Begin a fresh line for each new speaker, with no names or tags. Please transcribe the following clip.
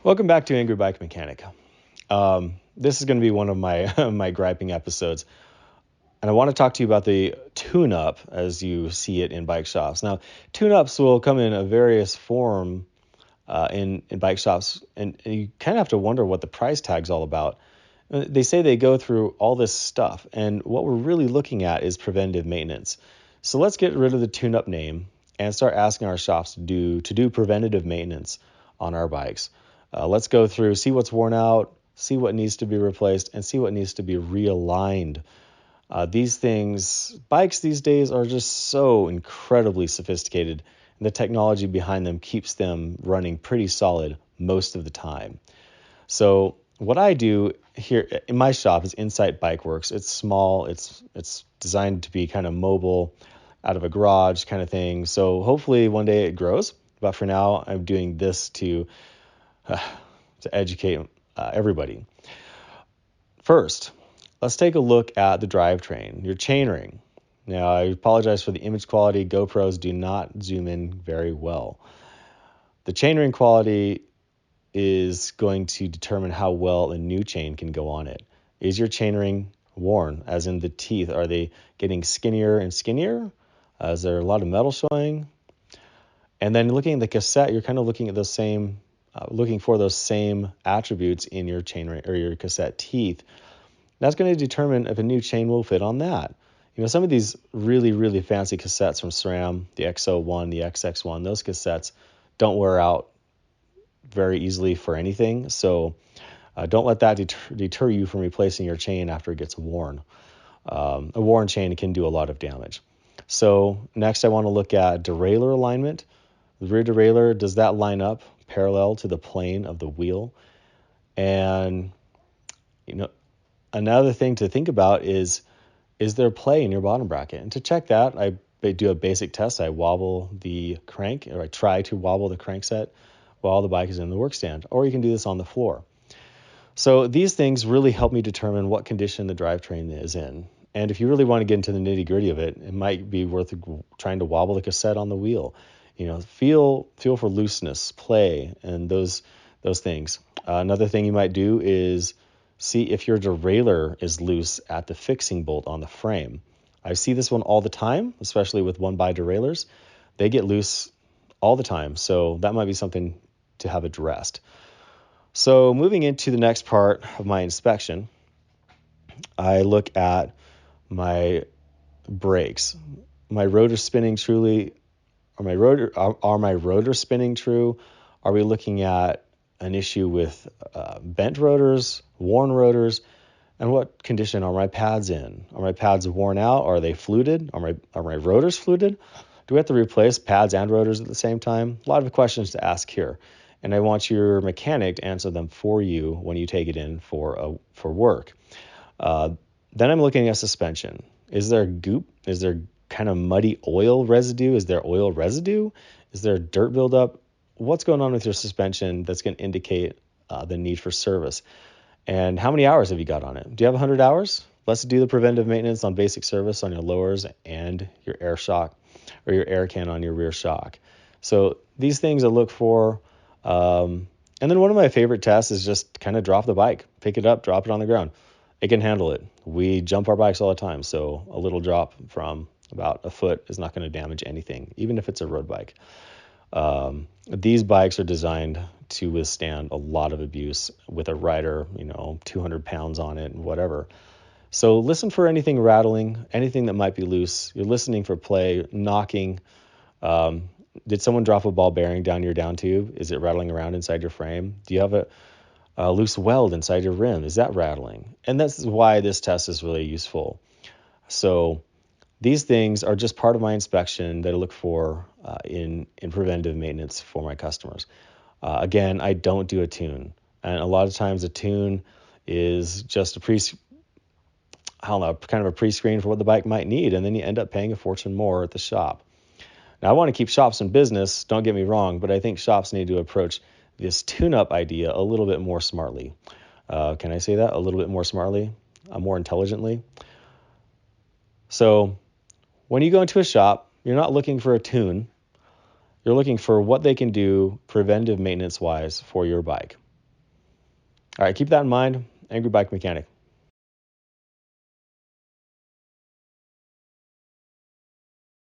Welcome back to Angry Bike Mechanic. This is going to be one of my my griping episodes, and I want to talk to you about the tune-up as you see it in bike shops. Now, tune-ups will come in a various form in bike shops, and you kind of have to wonder what the price tag's all about. They say they go through all this stuff, and what we're really looking at is preventive maintenance. So let's get rid of the tune-up name and start asking our shops to do preventative maintenance on our bikes. Let's go through, see what's worn out, see what needs to be replaced, and see what needs to be realigned. Bikes these days are just so incredibly sophisticated, and the technology behind them keeps them running pretty solid most of the time. So what I do here in my shop is Insight Bike Works. It's small. It's designed to be kind of mobile, out of a garage kind of thing. So hopefully one day it grows. But for now, I'm doing this to educate everybody. First, let's take a look at the drivetrain, your chainring. Now, I apologize for the image quality. GoPros do not zoom in very well. The chainring quality is going to determine how well a new chain can go on it. Is your chainring worn, as in the teeth? Are they getting skinnier and skinnier? Is there a lot of metal showing? And then looking at the cassette, you're kind of looking at those same, looking for those same attributes in your chainring or your cassette teeth. That's going to determine if a new chain will fit on that. You know, some of these really, really fancy cassettes from SRAM, the XO1, the XX1, those cassettes don't wear out very easily for anything. So don't let that deter you from replacing your chain after it gets worn. A worn chain can do a lot of damage. So next I want to look at derailleur alignment. The rear derailleur, does that line up parallel to the plane of the wheel? And, you know, another thing to think about is there play in your bottom bracket? And to check that, I do a basic test. I wobble the crank, or I try to wobble the crankset while the bike is in the work stand, or you can do this on the floor. So these things really help me determine what condition the drivetrain is in. And if you really want to get into the nitty gritty of it, it might be worth trying to wobble the cassette on the wheel. You know, feel for looseness, play, and those things. Another thing you might do is see if your derailleur is loose at the fixing bolt on the frame. I see this one all the time, especially with one-by derailleurs. They get loose all the time, so that might be something to have addressed. So moving into the next part of my inspection, I look at my brakes. My rotor spinning truly, are my rotor spinning true? Are we looking at an issue with bent rotors, worn rotors, and what condition are my pads in? Are my pads worn out? Are they fluted? Are my rotors fluted? Do we have to replace pads and rotors at the same time? A lot of questions to ask here, and I want your mechanic to answer them for you when you take it in for work. Then I'm looking at suspension. Is there goop? Is there kind of muddy oil residue? Is there oil residue? Is there dirt buildup? What's going on with your suspension that's going to indicate the need for service? And how many hours have you got on it? Do you have 100 hours? Let's do the preventive maintenance on basic service on your lowers and your air shock or your air can on your rear shock. So these things I look for. And then one of my favorite tests is just kind of drop the bike, pick it up, drop it on the ground. It can handle it. We jump our bikes all the time, so a little drop from about a foot is not going to damage anything, even if it's a road bike. These bikes are designed to withstand a lot of abuse with a rider, 200 pounds on it and whatever. So listen for anything rattling, anything that might be loose. You're listening for play, knocking. Did someone drop a ball bearing down your down tube? Is it rattling around inside your frame? Do you have a loose weld inside your rim? Is that rattling? And that's why this test is really useful. So these things are just part of my inspection that I look for in preventive maintenance for my customers. Again, I don't do a tune. And a lot of times a tune is just a kind of a pre-screen for what the bike might need, and then you end up paying a fortune more at the shop. Now, I want to keep shops in business, don't get me wrong, but I think shops need to approach this tune-up idea a little bit more smartly. Can I say that? A little bit more smartly? More intelligently? So when you go into a shop, you're not looking for a tune. You're looking for what they can do preventive maintenance-wise for your bike. All right, keep that in mind. Angry Bike Mechanic.